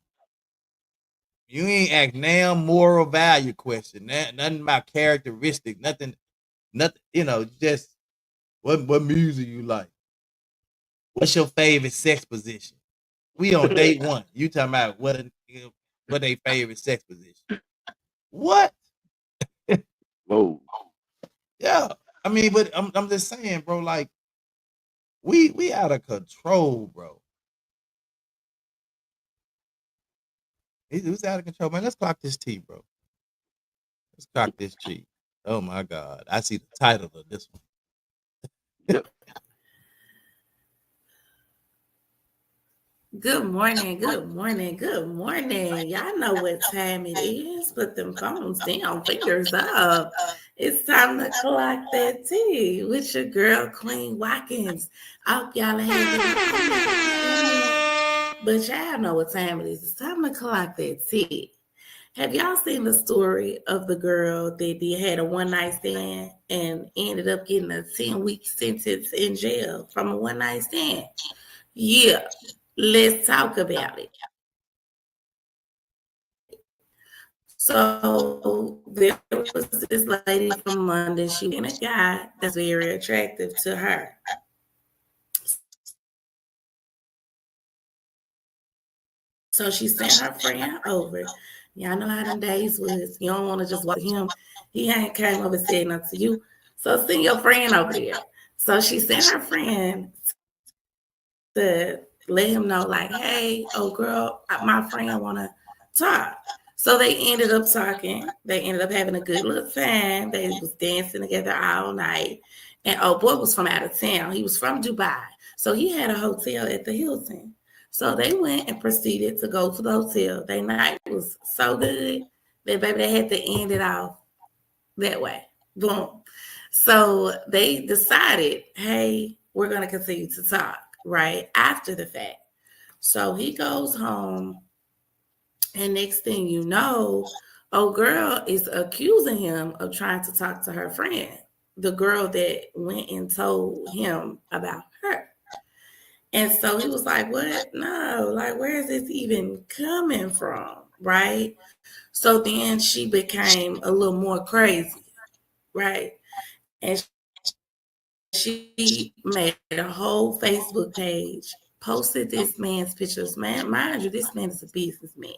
You ain't ask now moral value question. Nothing about characteristic, nothing, just what music you like? What's your favorite sex position? We on date one. You talking about what they favorite sex position? What? Whoa. Yeah. I mean, but I'm just saying, bro, like we out of control, bro. It's out of control, man. Let's clock this tea, bro. Let's clock this tea. Oh my God. I see the title of this one. Yep. Good morning, good morning, good morning. Y'all know what time it is. Put them phones down, fingers up. It's time to clock that tea with your girl, Queen Watkins. I hope y'all are having but y'all know what time it is. It's time to clock that tea. Have y'all seen the story of the girl that had a one-night stand and ended up getting a 10-week sentence in jail from a one-night stand? Yeah. Let's talk about it. So there was this lady from London. She was a guy that's very attractive to her. So she sent her friend over. Y'all know how them days was. You don't want to just walk him. He ain't came over and said nothing to you. So send your friend over there. So she sent her friend to let him know, like, hey, oh girl, my friend wanna talk. So they ended up talking. They ended up having a good little time. They was dancing together all night. And oh boy was from out of town. He was from Dubai. So he had a hotel at the Hilton. So they went and proceeded to go to the hotel. Their night was so good that baby they had to end it off that way. Boom. So they decided, hey, we're going to continue to talk right after the fact. So he goes home, and next thing you know, old girl is accusing him of trying to talk to her friend, the girl that went and told him about her. And so he was like, what? No, like, where is this even coming from? Right. So then she became a little more crazy. Right. And she made a whole Facebook page, posted this man's pictures. Man, mind you, this man is a businessman.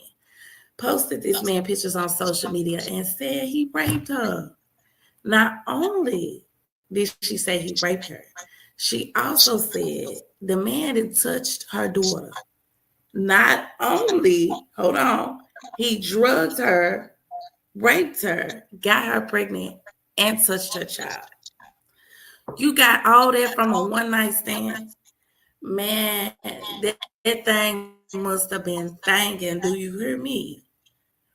Posted this man pictures on social media and said he raped her. Not only did she say he raped her, she also said the man had touched her daughter. Not only, hold on, he drugged her, raped her, got her pregnant, and touched her child. You got all that from a one night stand? Man, that thing must have been thinking, do you hear me?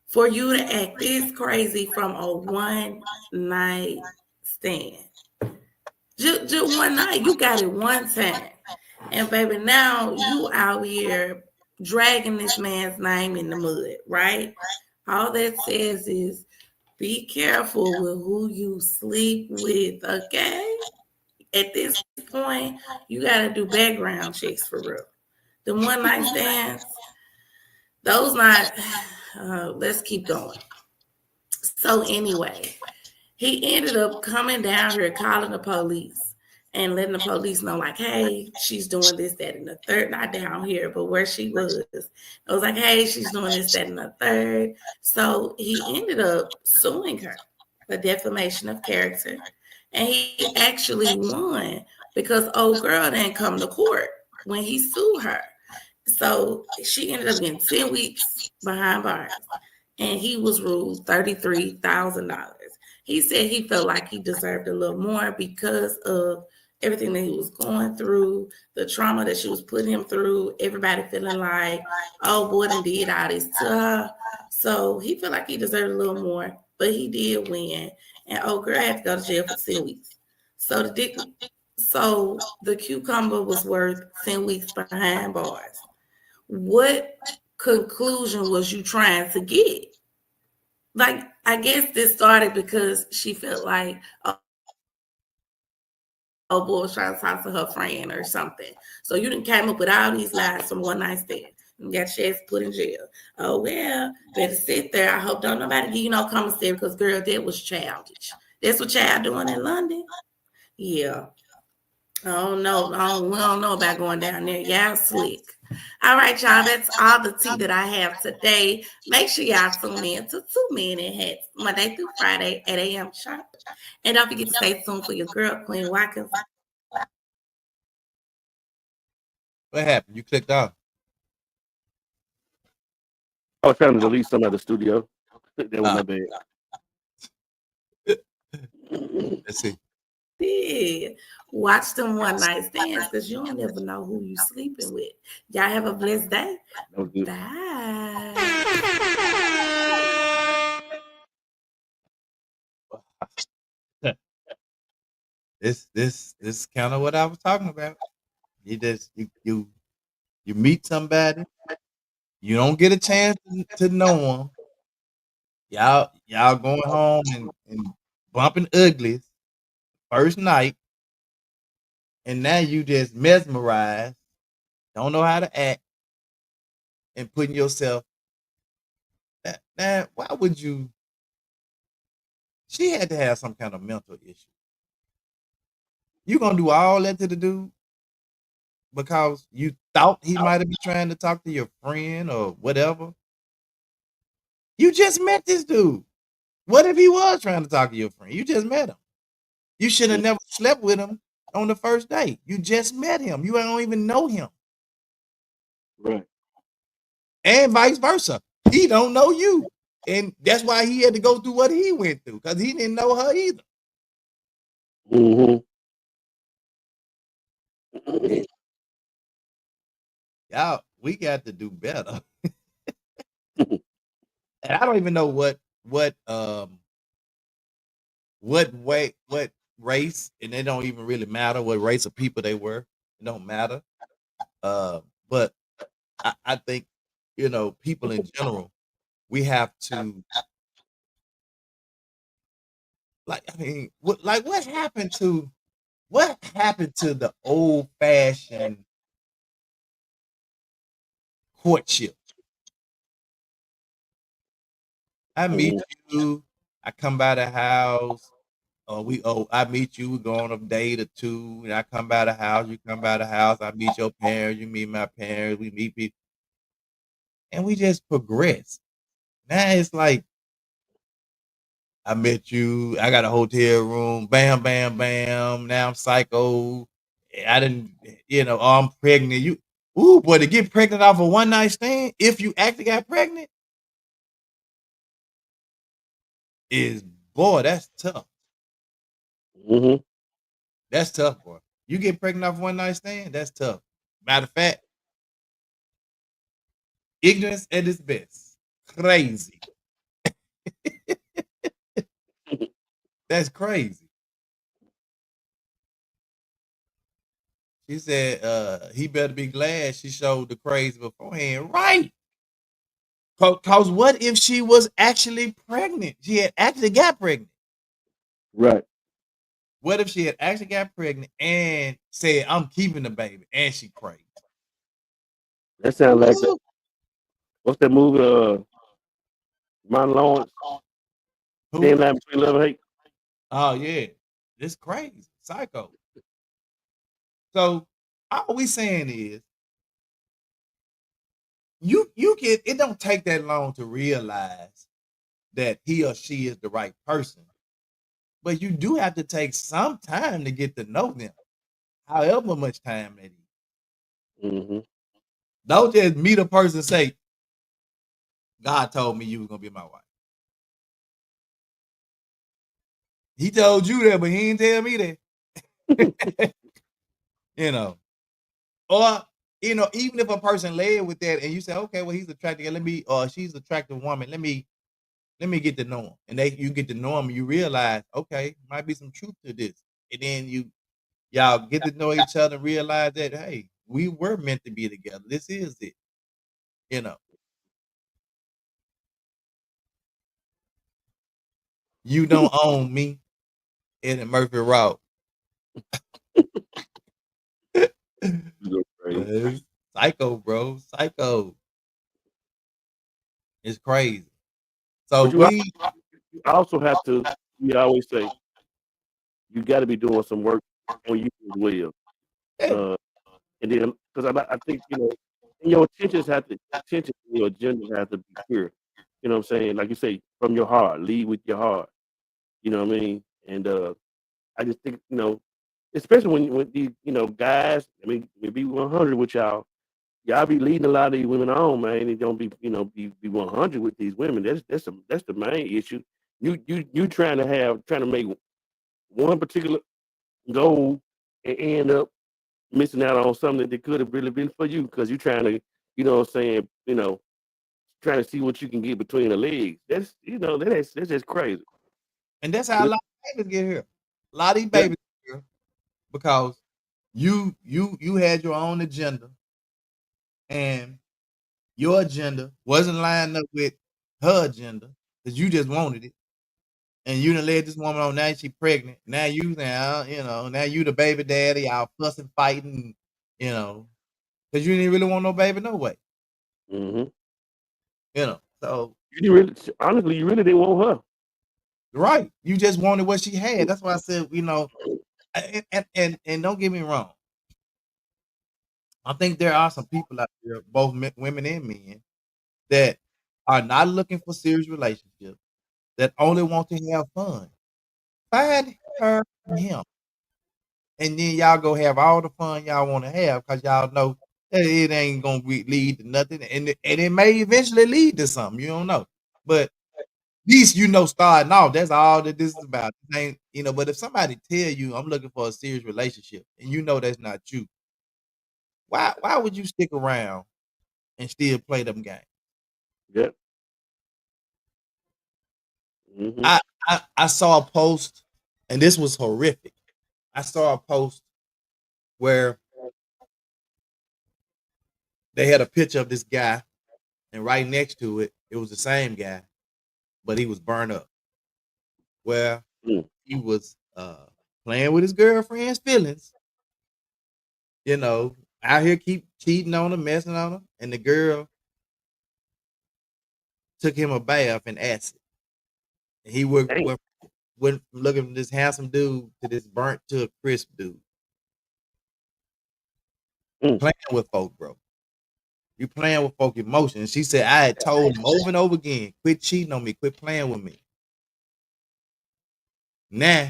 For you to act this crazy from a one night stand. Just one night. You got it one time. And baby, now you out here dragging this man's name in the mud, right? All that says is be careful with who you sleep with, okay? At this point, you got to do background checks for real. The one night stands, those not, let's keep going. So anyway, he ended up coming down here, calling the police and letting the police know, like, hey, she's doing this, that, and the third. Not down here, but where she was. It was like, hey, she's doing this, that, and the third. So he ended up suing her for defamation of character. And he actually won because old girl didn't come to court when he sued her. So she ended up getting 10 weeks behind bars. And he was ruled $33,000. He said he felt like he deserved a little more because of everything that he was going through, the trauma that she was putting him through, everybody feeling like, oh, boy, done did all this to her. So he felt like he deserved a little more, but he did win. And old girl had to go to jail for 10 weeks. So the cucumber was worth 10 weeks behind bars. What conclusion was you trying to get? Like, I guess this started because she felt like, oh boy was trying to talk to her friend or something. So you done came up with all these lies from one night stand. You got your ass put in jail. Oh, well, better sit there. I hope don't nobody give you no commissary because, girl, that was childish. That's what y'all doing in London? Yeah. I don't know. We don't know about going down there. Y'all slick. All right, y'all. That's all the tea that I have today. Make sure y'all tune in to 2 Men in Hats Monday through Friday, 8 a.m. sharp. And don't forget to stay tuned for your girl, Queen Watkins. What happened? You clicked off. I was trying to delete some of the studio. That was my bad. Let's see. Yeah. Watch them one night stands because you don't never know who you sleeping with. Y'all have a blessed day. Bye. This is kind of what I was talking about. You meet somebody, you don't get a chance to know them. Y'all going home and bumping uglies first night, and now you just mesmerized, don't know how to act, and putting yourself. Now, why would you? She had to have some kind of mental issue. You gonna do all that to the dude because you thought he might have been trying to talk to your friend or whatever. You just met this dude. What if he was trying to talk to your friend? You just met him. You should have never slept with him on the first date. You just met him. You don't even know him. Right. And vice versa. He don't know you. And that's why he had to go through what he went through, because he didn't know her either. Mm-hmm. Y'all, we got to do better. And I don't even know what what race, and it don't even really matter what race of people they were. It don't matter. But I think, people in general, we have to, what happened to the old fashioned courtship? I meet you, I come by the house, I meet you, we go on a date or two, and I come by the house, you come by the house, I meet your parents, you meet my parents, we meet people, and we just progress. Now it's like, I met you, I got a hotel room, bam, bam, bam. Now I'm psycho. I didn't, I'm pregnant. Ooh, boy, to get pregnant off a one night stand, if you actually got pregnant, that's tough. Mm-hmm. That's tough, boy. You get pregnant off one night stand, that's tough. Matter of fact, ignorance at its best. Crazy. That's crazy. She said, he better be glad she showed the crazy beforehand. Right. Cause what if she was actually pregnant? She had actually got pregnant. Right. What if she had actually got pregnant and said, I'm keeping the baby, and she crazy? That sounds like what's that movie? Martin Lawrence. Thin line between love and hate. Oh yeah, it's crazy, psycho. So all we saying is, you can. It don't take that long to realize that he or she is the right person, but you do have to take some time to get to know them, however much time that is. Mm-hmm. Don't just meet a person and say, God told me you was gonna be my wife. He told you that, but he didn't tell me that. Or even if a person led with that, and you say, okay, well, he's attractive, or she's attractive woman, let me get to know him, and you get to know him, and you realize, okay, might be some truth to this, and then y'all get to know each other and realize that, hey, we were meant to be together. This is it. You don't own me, Eddie Murphy Route. Psycho, bro. Psycho. It's crazy. So but you also have to. We always say you got to be doing some work on you as well. And then because I think your intentions your agenda have to be clear. You know what I'm saying? Like you say, from your heart, lead with your heart. You know what I mean? And I just think especially when these guys, I mean, be 100 with y'all be leading a lot of these women on, man. And don't be be 100 with these women. That's the main issue. You trying to make one particular goal and end up missing out on something that could have really been for you because you're trying to, what I'm saying, trying to see what you can get between the legs. That's that's just crazy. And that's how a lot of babies get here. A lot of these babies get here because you had your own agenda, and your agenda wasn't lined up with her agenda because you just wanted it. And you done led this woman on, now she pregnant. Now now you the baby daddy, y'all fussing, fighting, because you didn't really want no baby no way. Mm-hmm. So you really didn't want her. Right. You just wanted what she had. That's why I said, and don't get me wrong. I think there are some people out there, both women and men, that are not looking for serious relationships, that only want to have fun. Find her and him. And then y'all go have all the fun y'all want to have because y'all know that it ain't going to lead to nothing. And it may eventually lead to something. You don't know. But at least starting off, that's all that this is about. This ain't, but if somebody tell you I'm looking for a serious relationship and that's not you, why would you stick around and still play them games? Yep. Mm-hmm. I saw a post and this was horrific. I saw a post where they had a picture of this guy, and right next to it, it was the same guy, but he was burned up. Where Mm. he was playing with his girlfriend's feelings, you know, out here keep cheating on her, messing on her, and the girl took him a bath in acid. And he went Dang. from looking from this handsome dude to this burnt to a crisp dude. Mm. Playing with folk, bro. You playing with folk emotions. She said, I had told him over and over again, quit cheating on me, quit playing with me. Nah,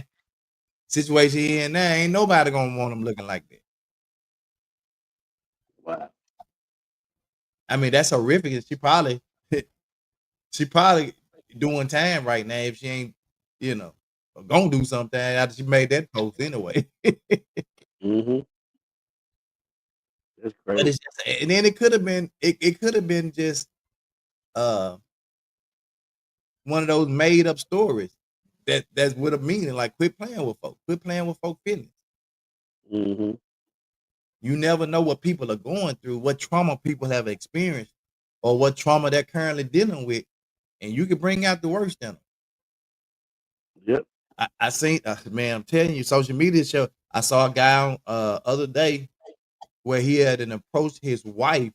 situation he in now, ain't nobody gonna want him looking like that. Wow. I mean, that's horrific. And she probably doing time right now if she ain't, you know, gonna do something after she made that post anyway. Mm-hmm. That's But crazy. it's just, and then it could have been just one of those made up stories that's with a meaning, like quit playing with folk feelings. Mm-hmm. You never know what people are going through, what trauma people have experienced, or what trauma they're currently dealing with, and you can bring out the worst in them. Yep. I seen, man, I'm telling you, social media show. I saw a guy on other day where he had an approached his wife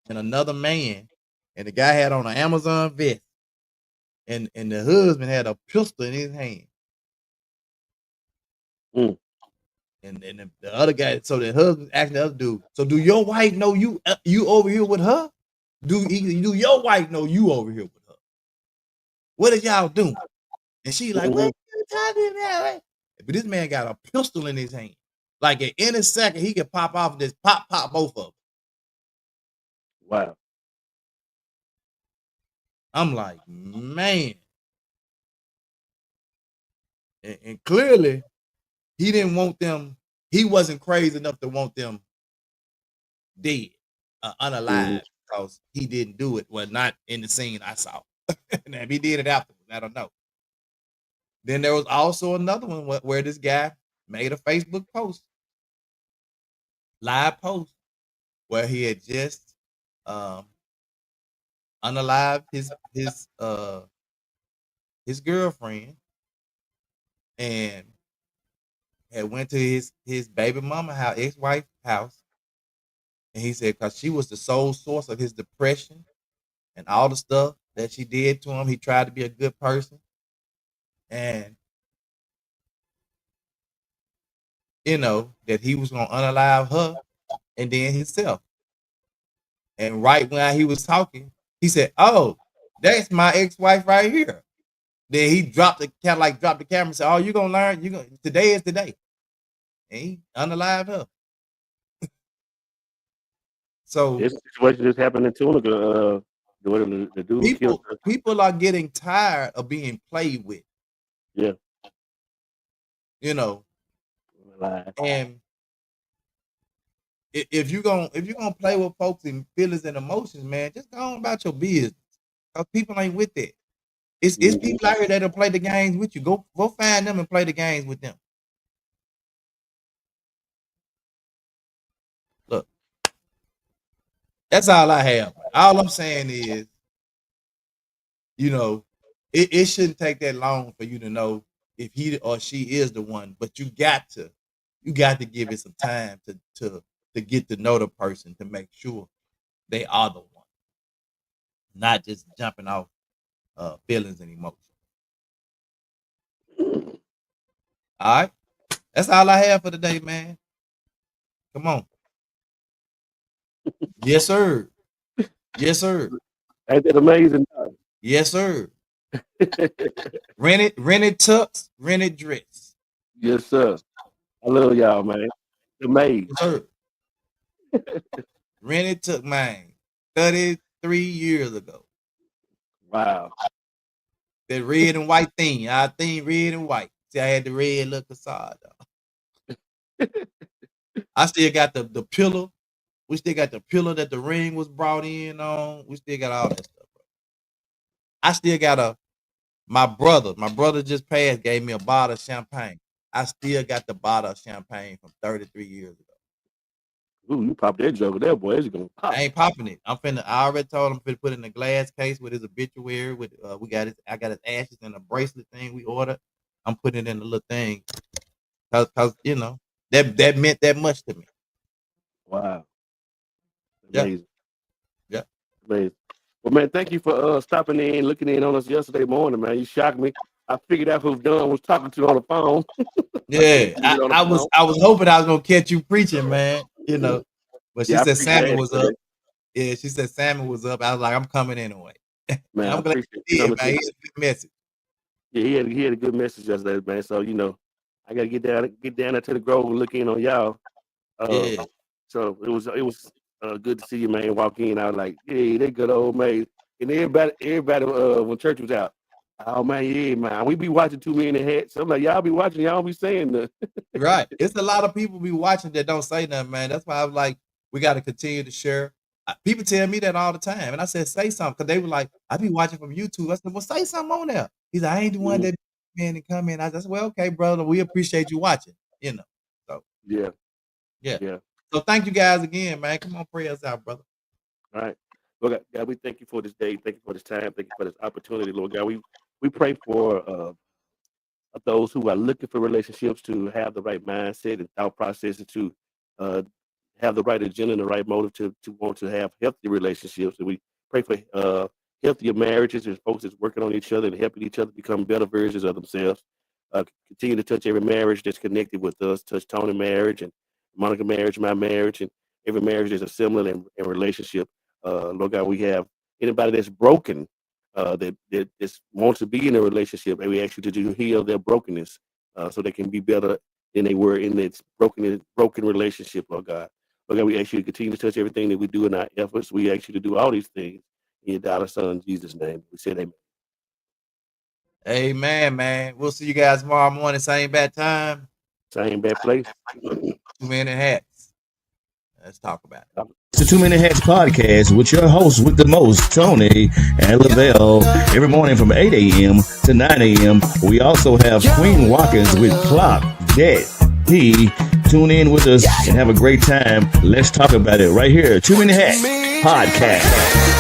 and another man, and the guy had on an Amazon vest, and the husband had a pistol in his hand. Mm. And the other guy, so the husband asking the other dude, so do your wife know you over here with her? Do your wife know you over here with her? What are y'all doing? And she like, what you talking about? But this man got a pistol in his hand. Like at any second, he could pop off and just pop both of them. Wow. I'm like, man. And clearly, he didn't want them. He wasn't crazy enough to want them dead, unalive, because he didn't do it. Well, not in the scene I saw. Now, if he did it afterwards, I don't know. Then there was also another one where this guy made a Facebook post, live post, where he had just unalived his girlfriend and had went to his baby mama house, ex-wife house, and he said because she was the sole source of his depression and all the stuff that she did to him. He tried to be a good person, and you know that he was gonna unalive her and then himself. And right when he was talking, he said, "Oh, that's my ex-wife right here." Then he dropped the camera and said, "Oh, you're gonna learn. Today is the day." And he unalive her. So This situation just happened in Tunica. The dude killed her. people are getting tired of being played with. Yeah. You know, Alive. and if you're gonna play with folks and feelings and emotions, man, just go on about your business. Because people ain't with that. It's people out here that'll play the games with you. Go find them and play the games with them. Look, that's all I have. All I'm saying is, you know, it shouldn't take that long for you to know if he or she is the one, but you got to give it some time to get to know the person to make sure they are the one, not just jumping off feelings and emotions. All right, that's all I have for today, man. Come on. Yes, sir. Yes, sir. Ain't that amazing? Yes, sir. rented tux, rented dress. Yes, sir. I love y'all, man. Amazing. Yes, sir. Rented tux, man. 33 years ago. Wow. That red and white thing. I think red and white. See, I had the red look facade though. I still got the pillow. We still got the pillow that the ring was brought in on. We still got all that stuff, bro. I still got my brother just passed, gave me a bottle of champagne. I still got the bottle of champagne from 33 years ago. Ooh, you pop that joke there, boy. It's gonna pop. I ain't popping it. I already told him to put it in a glass case with his obituary. With I got his ashes in a bracelet thing we ordered. I'm putting it in the little thing, cause that meant that much to me. Wow. Yeah. Amazing. Yeah. Amazing. Well, man, thank you for stopping in, looking in on us yesterday morning, man. You shocked me. I figured out who Don was talking to on the phone. Yeah, I was hoping I was gonna catch you preaching, man. But she said Salmon was up. Yeah, she said Salmon was up. I was like, I'm coming anyway. Man, I'm glad he did, man. He had a good message. Yeah, he had a good message yesterday, man. So I gotta get down to the Grove and look in on y'all. Yeah. So it was good to see you, man. Walk in, I was like, yeah, they good old man. And everybody when church was out, oh man, yeah, man, we be watching Too Many Hats. So I'm like, y'all be watching, y'all be saying that. Right. It's a lot of people be watching that don't say nothing, man. That's why I was like, we got to continue to share. People tell me that all the time, and I said, say something, because they were like, I be watching from YouTube. I said, well, say something on there. He's like, I ain't the one that man and come in. I said, well, okay, brother, we appreciate you watching. So yeah. So thank you guys again, man. Come on, pray us out, brother. All right. Lord God, we thank you for this day. Thank you for this time. Thank you for this opportunity, Lord God. We pray for those who are looking for relationships to have the right mindset and thought processes to have the right agenda and the right motive to want to have healthy relationships. And we pray for healthier marriages and folks that's working on each other and helping each other become better versions of themselves. Continue to touch every marriage that's connected with us. Touch Tony marriage and Monica marriage, my marriage, and every marriage that's a similar and relationship. Lord God, we have anybody that's broken that wants to be in a relationship, and we ask you to heal their brokenness so they can be better than they were in this broken relationship, Lord God. Lord God, we ask you to continue to touch everything that we do in our efforts. We ask you to do all these things in your daughter's son, Jesus' name. We said amen. Amen, man. We'll see you guys tomorrow morning, same bad time. Same bad place. Too Many Hats. Let's talk about it. It's the Too Many Hats podcast with your hosts with the most, Tony and Lavelle, every morning from 8 a.m. to 9 a.m. We also have Queen Watkins with Clock That He. Tune in with us and have a great time. Let's talk about it right here. Too Many Hats podcast.